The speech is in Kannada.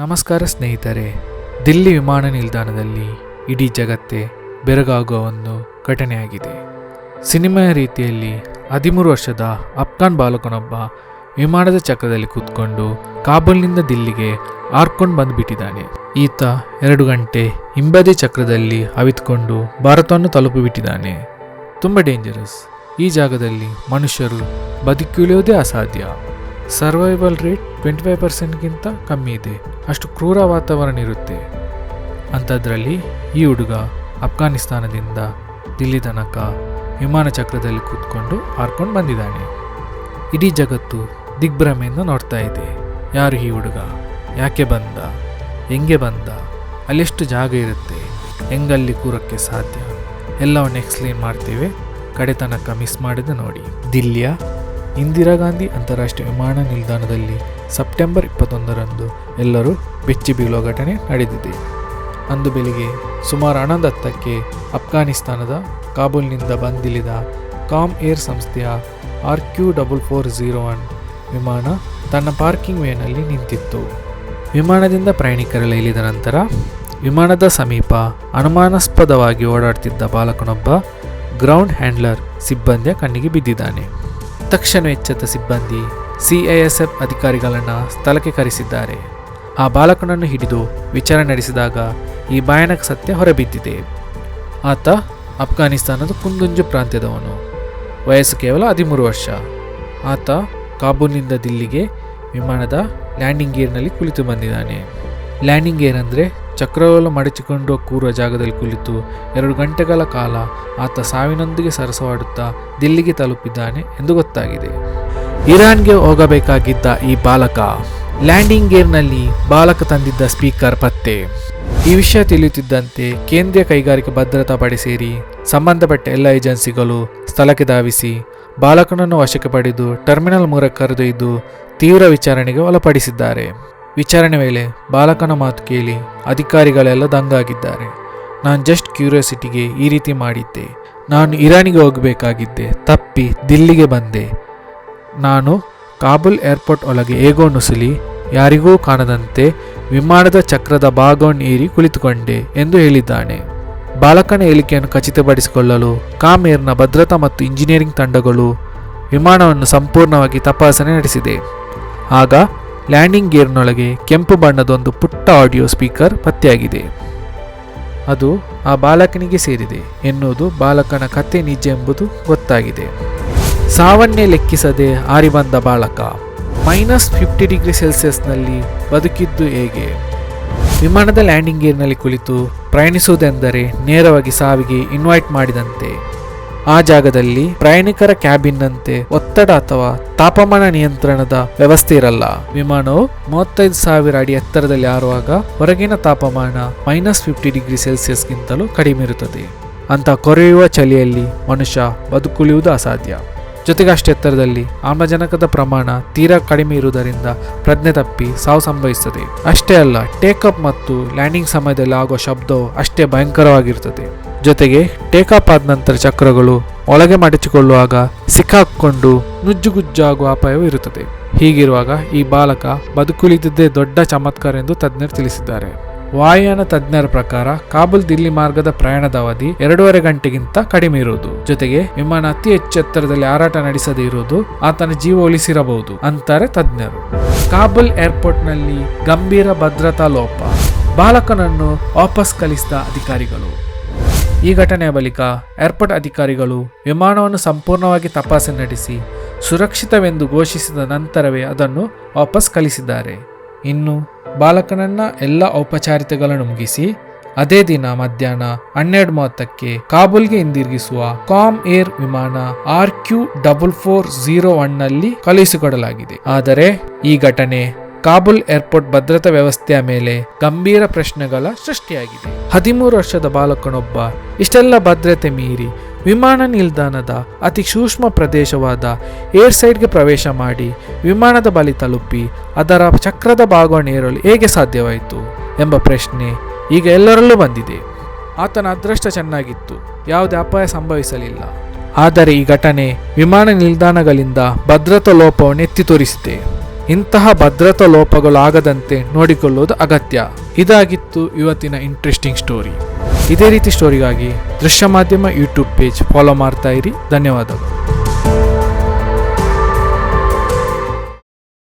ನಮಸ್ಕಾರ ಸ್ನೇಹಿತರೆ. ದಿಲ್ಲಿ ವಿಮಾನ ನಿಲ್ದಾಣದಲ್ಲಿ ಇಡೀ ಜಗತ್ತೇ ಬೆರಗಾಗುವ ಒಂದು ಘಟನೆಯಾಗಿದೆ. ಸಿನಿಮೆಯ ರೀತಿಯಲ್ಲಿ 13 ವರ್ಷದ ಅಫ್ಘಾನ್ ಬಾಲಕನೊಬ್ಬ ವಿಮಾನದ ಚಕ್ರದಲ್ಲಿ ಕೂತ್ಕೊಂಡು ಕಾಬೂಲ್ನಿಂದ ದಿಲ್ಲಿಗೆ ಹಾರ್ಕೊಂಡು ಬಂದುಬಿಟ್ಟಿದ್ದಾನೆ. ಈತ 2 ಗಂಟೆ ಹಿಂಬದಿ ಚಕ್ರದಲ್ಲಿ ಅವಿತುಕೊಂಡು ಭಾರತವನ್ನು ತಲುಪಿಬಿಟ್ಟಿದ್ದಾನೆ. ತುಂಬ ಡೇಂಜರಸ್. ಈ ಜಾಗದಲ್ಲಿ ಮನುಷ್ಯರು ಬದುಕುಳಿಯೋದೇ ಅಸಾಧ್ಯ. ಸರ್ವೈವಲ್ ರೇಟ್ 25%ಗಿಂತ ಕಮ್ಮಿ ಇದೆ. ಅಷ್ಟು ಕ್ರೂರ ವಾತಾವರಣ ಇರುತ್ತೆ. ಅಂಥದ್ರಲ್ಲಿ ಈ ಹುಡುಗ ಅಫ್ಘಾನಿಸ್ತಾನದಿಂದ ದಿಲ್ಲಿ ತನಕ ವಿಮಾನ ಚಕ್ರದಲ್ಲಿ ಕೂತ್ಕೊಂಡು ಹಾರ್ಕೊಂಡು ಬಂದಿದ್ದಾನೆ. ಇಡೀ ಜಗತ್ತು ದಿಗ್ಭ್ರಮೆಯಿಂದ ನೋಡ್ತಾ ಇದೆ. ಯಾರು ಈ ಹುಡುಗ, ಯಾಕೆ ಬಂದ, ಹೆಂಗೆ ಬಂದ, ಅಲ್ಲೆಷ್ಟು ಜಾಗ ಇರುತ್ತೆ, ಹೆಂಗಲ್ಲಿ ಕೂರಕ್ಕೆ ಸಾಧ್ಯ, ಎಲ್ಲವನ್ನು ಎಕ್ಸ್ಪ್ಲೇನ್ ಮಾಡ್ತೇವೆ. ಕಡೆ ತನಕ ಮಿಸ್ ಮಾಡಿದ ನೋಡಿ. ದಿಲ್ಲಿಯ ಇಂದಿರಾ ಗಾಂಧಿ ಅಂತಾರಾಷ್ಟ್ರೀಯ ವಿಮಾನ ನಿಲ್ದಾಣದಲ್ಲಿ ಸೆಪ್ಟೆಂಬರ್ 21ರಂದು ಎಲ್ಲರೂ ಬೆಚ್ಚಿ ಬೀಳುವ ಘಟನೆ ನಡೆದಿದೆ. ಅಂದು ಬೆಳಿಗ್ಗೆ ಸುಮಾರು 11:10ಕ್ಕೆ ಅಫ್ಘಾನಿಸ್ತಾನದ ಕಾಬೂಲ್ನಿಂದ ಬಂದಿಳಿದ ಕಾಮ್ ಏರ್ ಸಂಸ್ಥೆಯ RQ4401 ವಿಮಾನ ತನ್ನ ಪಾರ್ಕಿಂಗ್ ವೇನಲ್ಲಿ ನಿಂತಿತ್ತು. ವಿಮಾನದಿಂದ ಪ್ರಯಾಣಿಕರೆಲ್ಲ ಇಳಿದ ನಂತರ ವಿಮಾನದ ಸಮೀಪ ಅನುಮಾನಾಸ್ಪದವಾಗಿ ಓಡಾಡ್ತಿದ್ದ ಬಾಲಕನೊಬ್ಬ ಗ್ರೌಂಡ್ ಹ್ಯಾಂಡ್ಲರ್ ಸಿಬ್ಬಂದಿಯ ಕಣ್ಣಿಗೆ ಬಿದ್ದಿದ್ದಾನೆ. ತಕ್ಷಣ ಎಚ್ಚೆತ್ತ ಸಿಬ್ಬಂದಿ CISF ಅಧಿಕಾರಿಗಳನ್ನು ಸ್ಥಳಕ್ಕೆ ಕರೆಸಿದ್ದಾರೆ. ಆ ಬಾಲಕನನ್ನು ಹಿಡಿದು ವಿಚಾರಣೆ ನಡೆಸಿದಾಗ ಈ ಭಯಾನಕ ಸತ್ಯ ಹೊರಬಿದ್ದಿದೆ. ಆತ ಅಫ್ಘಾನಿಸ್ತಾನದ ಕುಂದುಂಜು ಪ್ರಾಂತ್ಯದವನು. ವಯಸ್ಸು ಕೇವಲ 13 ವರ್ಷ. ಆತ ಕಾಬೂಲ್ನಿಂದ ದಿಲ್ಲಿಗೆ ವಿಮಾನದ ಲ್ಯಾಂಡಿಂಗ್ ಗೇರ್ನಲ್ಲಿ ಕುಳಿತು ಬಂದಿದ್ದಾನೆ. ಲ್ಯಾಂಡಿಂಗ್ ಗೇರ್ ಅಂದರೆ ಚಕ್ರವನ್ನು ಮಡಚಿಕೊಂಡು ಕೂರುವ ಜಾಗದಲ್ಲಿ ಕುಳಿತು 2 ಗಂಟೆಗಳ ಕಾಲ ಆತ ಸಾವಿನೊಂದಿಗೆ ಸರಸವಾಡುತ್ತಾ ದಿಲ್ಲಿಗೆ ತಲುಪಿದ್ದಾನೆ ಎಂದು ಗೊತ್ತಾಗಿದೆ. ಇರಾನ್ಗೆ ಹೋಗಬೇಕಾಗಿದ್ದ ಈ ಬಾಲಕ ಲ್ಯಾಂಡಿಂಗ್ ಗೇರ್ನಲ್ಲಿ ಬಾಲಕ ತಂದಿದ್ದ ಸ್ಪೀಕರ್ ಪತ್ತೆ. ಈ ವಿಷಯ ತಿಳಿಯುತ್ತಿದ್ದಂತೆ ಕೇಂದ್ರೀಯ ಕೈಗಾರಿಕಾ ಭದ್ರತಾ ಪಡೆ ಸೇರಿ ಸಂಬಂಧಪಟ್ಟ ಎಲ್ಲ ಏಜೆನ್ಸಿಗಳು ಸ್ಥಳಕ್ಕೆ ಧಾವಿಸಿ ಬಾಲಕನನ್ನು ವಶಕ್ಕೆ ಪಡೆದು ಟರ್ಮಿನಲ್ 3 ಕರೆದೊಯ್ದು ತೀವ್ರ ವಿಚಾರಣೆಗೆ ಒಳಪಡಿಸಿದ್ದಾರೆ. ವಿಚಾರಣೆ ವೇಳೆ ಬಾಲಕನ ಮಾತು ಕೇಳಿ ಅಧಿಕಾರಿಗಳೆಲ್ಲ ದಂಗಾಗಿದ್ದಾರೆ. ನಾನು ಜಸ್ಟ್ ಕ್ಯೂರಿಯಾಸಿಟಿಗೆ ಈ ರೀತಿ ಮಾಡಿದ್ದೆ. ನಾನು ಇರಾನಿಗೆ ಹೋಗಬೇಕಾಗಿದ್ದೆ, ತಪ್ಪಿ ದಿಲ್ಲಿಗೆ ಬಂದೆ. ನಾನು ಕಾಬೂಲ್ ಏರ್ಪೋರ್ಟ್ ಒಳಗೆ ಹೇಗೋ ನುಸುಳಿ ಯಾರಿಗೂ ಕಾಣದಂತೆ ವಿಮಾನದ ಚಕ್ರದ ಭಾಗವನ್ನು ಏರಿ ಕುಳಿತುಕೊಂಡೆ ಎಂದು ಹೇಳಿದ್ದಾನೆ. ಬಾಲಕನ ಹೇಳಿಕೆಯನ್ನು ಖಚಿತಪಡಿಸಿಕೊಳ್ಳಲು ಕಾಮ್ ಏರ್ನ ಭದ್ರತಾ ಮತ್ತು ಇಂಜಿನಿಯರಿಂಗ್ ತಂಡಗಳು ವಿಮಾನವನ್ನು ಸಂಪೂರ್ಣವಾಗಿ ತಪಾಸಣೆ ನಡೆಸಿದೆ. ಆಗ ಲ್ಯಾಂಡಿಂಗ್ ಗೇರ್ನೊಳಗೆ ಕೆಂಪು ಬಣ್ಣದೊಂದು ಪುಟ್ಟ ಆಡಿಯೋ ಸ್ಪೀಕರ್ ಪತ್ತೆಯಾಗಿದೆ. ಅದು ಆ ಬಾಲಕನಿಗೆ ಸೇರಿದೆ ಎನ್ನುವುದು ಬಾಲಕನ ಕತೆ ನಿಜ ಎಂಬುದು ಗೊತ್ತಾಗಿದೆ. ಸಾವನ್ನೇ ಲೆಕ್ಕಿಸದೆ ಹಾರಿ ಬಂದ ಬಾಲಕ -50°C ಬದುಕಿದ್ದು ಹೇಗೆ? ವಿಮಾನದ ಲ್ಯಾಂಡಿಂಗ್ ಗೇರ್ನಲ್ಲಿ ಕುಳಿತು ಪ್ರಯಾಣಿಸುವುದೆಂದರೆ ನೇರವಾಗಿ ಸಾವಿಗೆ ಇನ್ವೈಟ್ ಮಾಡಿದಂತೆ. ಆ ಜಾಗದಲ್ಲಿ ಪ್ರಯಾಣಿಕರ ಕ್ಯಾಬಿನ್ನಂತೆ ಒತ್ತಡ ಅಥವಾ ತಾಪಮಾನ ನಿಯಂತ್ರಣದ ವ್ಯವಸ್ಥೆ ಇರಲ್ಲ. ವಿಮಾನವು 35,000 ಅಡಿ ಎತ್ತರದಲ್ಲಿ ಹಾರುವಾಗ ಹೊರಗಿನ ತಾಪಮಾನ -50°C ಕಡಿಮೆ ಇರುತ್ತದೆ. ಅಂತ ಕೊರೆಯುವ ಚಳಿಯಲ್ಲಿ ಮನುಷ್ಯ ಬದುಕುಳಿಯುವುದು ಅಸಾಧ್ಯ. ಜೊತೆಗೆ ಅಷ್ಟು ಎತ್ತರದಲ್ಲಿ ಆಮ್ಲಜನಕದ ಪ್ರಮಾಣ ತೀರಾ ಕಡಿಮೆ ಇರುವುದರಿಂದ ಪ್ರಜ್ಞೆ ತಪ್ಪಿ ಸಾವು ಸಂಭವಿಸುತ್ತದೆ. ಅಷ್ಟೇ ಅಲ್ಲ, ಟೇಕಪ್ ಮತ್ತು ಲ್ಯಾಂಡಿಂಗ್ ಸಮಯದಲ್ಲಿ ಆಗುವ ಶಬ್ದವು ಅಷ್ಟೇ ಭಯಂಕರವಾಗಿರುತ್ತದೆ. ಜೊತೆಗೆ ಟೇಕಾಪ್ ಆದ ನಂತರ ಚಕ್ರಗಳು ಒಳಗೆ ಮಡಚಿಕೊಳ್ಳುವಾಗ ಸಿಕ್ಕಾಕೊಂಡು ನುಜ್ಜುಗುಜ್ಜಾಗುವ ಅಪಾಯವೂ ಇರುತ್ತದೆ. ಹೀಗಿರುವಾಗ ಈ ಬಾಲಕ ಬದುಕುಳಿದಿದ್ದೇ ದೊಡ್ಡ ಚಮತ್ಕಾರ ಎಂದು ತಜ್ಞರು ತಿಳಿಸಿದ್ದಾರೆ. ವಾಯುಯಾನ ತಜ್ಞರ ಪ್ರಕಾರ ಕಾಬೂಲ್ ದಿಲ್ಲಿ ಮಾರ್ಗದ ಪ್ರಯಾಣದ ಅವಧಿ 2.5 ಗಂಟೆಗಿಂತ ಕಡಿಮೆ ಇರುವುದು. ಜೊತೆಗೆ ವಿಮಾನ ಅತಿ ಹೆಚ್ಚು ಎತ್ತರದಲ್ಲಿ ಹಾರಾಟ ನಡೆಸದೇ ಇರುವುದು ಆತನ ಜೀವ ಉಳಿಸಿರಬಹುದು ಅಂತಾರೆ ತಜ್ಞರು. ಕಾಬೂಲ್ ಏರ್ಪೋರ್ಟ್ನಲ್ಲಿ ಗಂಭೀರ ಭದ್ರತಾ ಲೋಪ, ಬಾಲಕನನ್ನು ವಾಪಸ್ ಕಳಿಸಿದ ಅಧಿಕಾರಿಗಳು. ಈ ಘಟನೆಯ ಬಳಿಕ ಏರ್ಪೋರ್ಟ್ ಅಧಿಕಾರಿಗಳು ವಿಮಾನವನ್ನು ಸಂಪೂರ್ಣವಾಗಿ ತಪಾಸಣೆ ನಡೆಸಿ ಸುರಕ್ಷಿತವೆಂದು ಘೋಷಿಸಿದ ನಂತರವೇ ಅದನ್ನು ವಾಪಸ್ ಕಳಿಸಿದ್ದಾರೆ. ಇನ್ನು ಬಾಲಕನನ್ನ ಎಲ್ಲ ಔಪಚಾರಿಕತೆಗಳನ್ನು ಮುಗಿಸಿ ಅದೇ ದಿನ ಮಧ್ಯಾಹ್ನ 12:30ಕ್ಕೆ ಕಾಬೂಲ್ಗೆ ಹಿಂದಿರುಗಿಸುವ ಕಾಮ್ ಏರ್ ವಿಮಾನ RQ4401ನಲ್ಲಿ ಕಳುಹಿಸಿಕೊಡಲಾಗಿದೆ. ಆದರೆ ಈ ಘಟನೆ ಕಾಬೂಲ್ ಏರ್ಪೋರ್ಟ್ ಭದ್ರತಾ ವ್ಯವಸ್ಥೆಯ ಮೇಲೆ ಗಂಭೀರ ಪ್ರಶ್ನೆಗಳ ಸೃಷ್ಟಿಯಾಗಿದೆ. 13 ವರ್ಷದ ಬಾಲಕನೊಬ್ಬ ಇಷ್ಟೆಲ್ಲ ಭದ್ರತೆ ಮೀರಿ ವಿಮಾನ ನಿಲ್ದಾಣದ ಅತಿ ಸೂಕ್ಷ್ಮ ಪ್ರದೇಶವಾದ ಏರ್ ಸೈಡ್ಗೆ ಪ್ರವೇಶ ಮಾಡಿ ವಿಮಾನದ ಬಳಿ ತಲುಪಿ ಅದರ ಚಕ್ರದ ಭಾಗವನ್ನು ಏರಲು ಹೇಗೆ ಸಾಧ್ಯವಾಯಿತು ಎಂಬ ಪ್ರಶ್ನೆ ಈಗ ಎಲ್ಲರಲ್ಲೂ ಬಂದಿದೆ. ಆತನ ಅದೃಷ್ಟ ಚೆನ್ನಾಗಿತ್ತು, ಯಾವುದೇ ಅಪಾಯ ಸಂಭವಿಸಲಿಲ್ಲ. ಆದರೆ ಈ ಘಟನೆ ವಿಮಾನ ನಿಲ್ದಾಣಗಳಿಂದ ಭದ್ರತಾ ಲೋಪವನ್ನು ಎತ್ತಿ ತೋರಿಸಿದೆ. ಇಂತಹ ಭದ್ರತಾ ಲೋಪಗಳಾಗದಂತೆ ನೋಡಿಕೊಳ್ಳುವುದು ಅಗತ್ಯ. ಇದಾಗಿತ್ತು ಇವತ್ತಿನ ಇಂಟ್ರೆಸ್ಟಿಂಗ್ ಸ್ಟೋರಿ. ಇದೇ ರೀತಿ ಸ್ಟೋರಿಗಾಗಿ ದೃಶ್ಯ ಮಾಧ್ಯಮ ಯೂಟ್ಯೂಬ್ ಪೇಜ್ ಫಾಲೋ ಮಾಡ್ತಾ ಇರಿ. ಧನ್ಯವಾದಗಳು.